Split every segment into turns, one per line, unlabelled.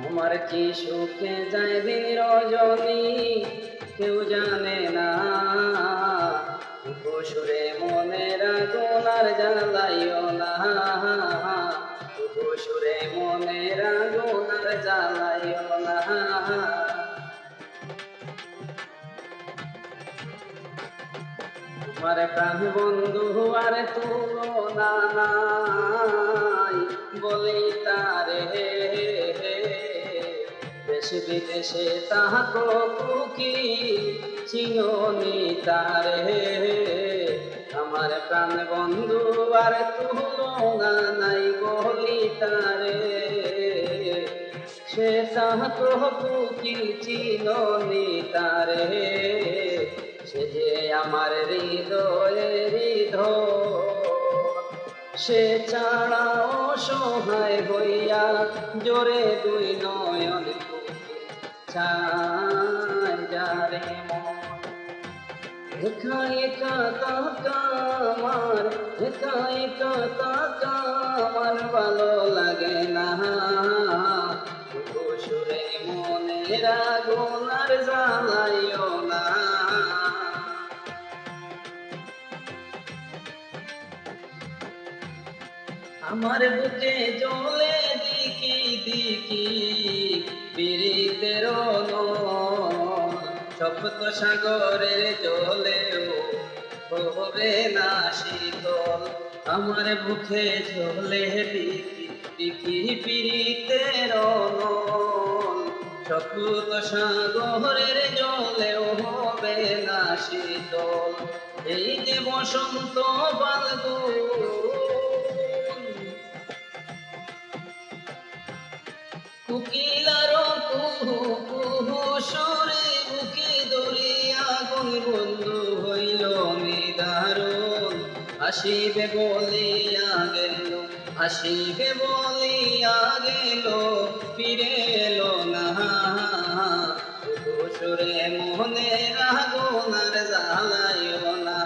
আমার কি সুখে যায় দিন রজনী কেউ জানে না। সুরে মনের আগুন আর জ্বালাইও না, সুরে মনের আগুন আর জ্বালাইও না। আমার প্রাণ বন্ধু আর তুলনা নাই বলি তারে, দেশ বিদেশে তাহাকো কুকি চিনি তারে। আমার প্রাণ বন্ধু আর তুলনা নাই বলি তারে, সে তাহাকো কুকি চিনি তারে। সে যে আমার হৃদয়ে হৃদয়, সে ছাড়া অসহায় হইয়া জোরে দুই নয়ন চায় যারে মন। একা একা তাকা আমার, একা একা তাকা আমার ভালো লাগে না। সুরে মনের আগুন আর জ্বালাইও না। আমার বুকে জ্বলে দিকি দিকি পীড়িতের সপ্ত সাগরের জলেও হবে না শীতল। আমার বুকে জ্বলে দিকি দিকি পীড়িতের সপ্ত সাগরের জলেও হবে না শীতল। এই যে বসন্ত ফাল্গুন, কুকিলার কুহু কুহু সুরে বুকে দরিয়া আগুন বন্ধু হইল নিদারুণ। আসিবে বলিয়া গেল, আসিবে বলিয়া গেল, ফিরে এলো না। সুরে মনের আগুন আর জ্বালাইও না,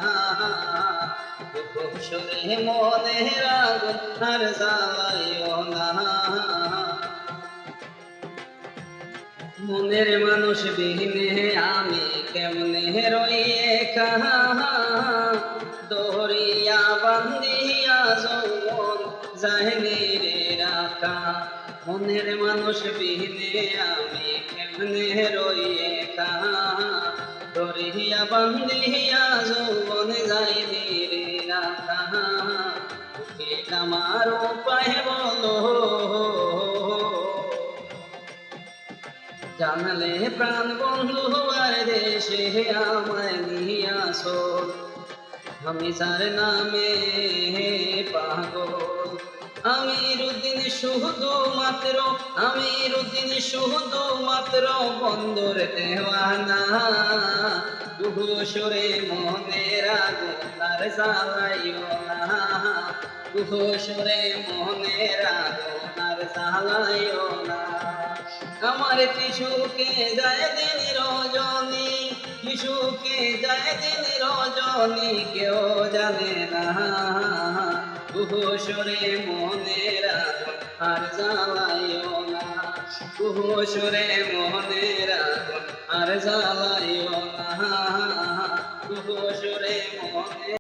সুরে মনের আগুন আর জ্বালাইও না। মনের মানুষ বিহীনে আমি কেমনে রই একা, দরিয়া বান্ধিয়া যৌবন যায়নি রে রাখা। মনের মানুষ বিহীনে আমি কেমনে রই একা, দরিয়া বান্ধিয়া যৌবন যায়নি রে রাখা। আমার উপায় বলো, জানলে প্রাণ বন্ধু আর দেশে আমায় নিয়ে আসো। আমি যার নামে পাগল, আমিরুদ্দিন শুধু মাত্র, আমিরুদ্দিন শুধু মাত্র বন্দর দেওয়ানা। সুরে মনের আগুন আর জ্বালাইও না, সুরে মনের আগুন আর জ্বালাইও না। আমার কিছুকে যায় দিন রজনী, কিছুকে যায় দিন রজনী কেউ জানে না। সুরে মনের আগুন আর জ্বালাইও না, সুরে মনের আগুন আর জ্বালাইও না।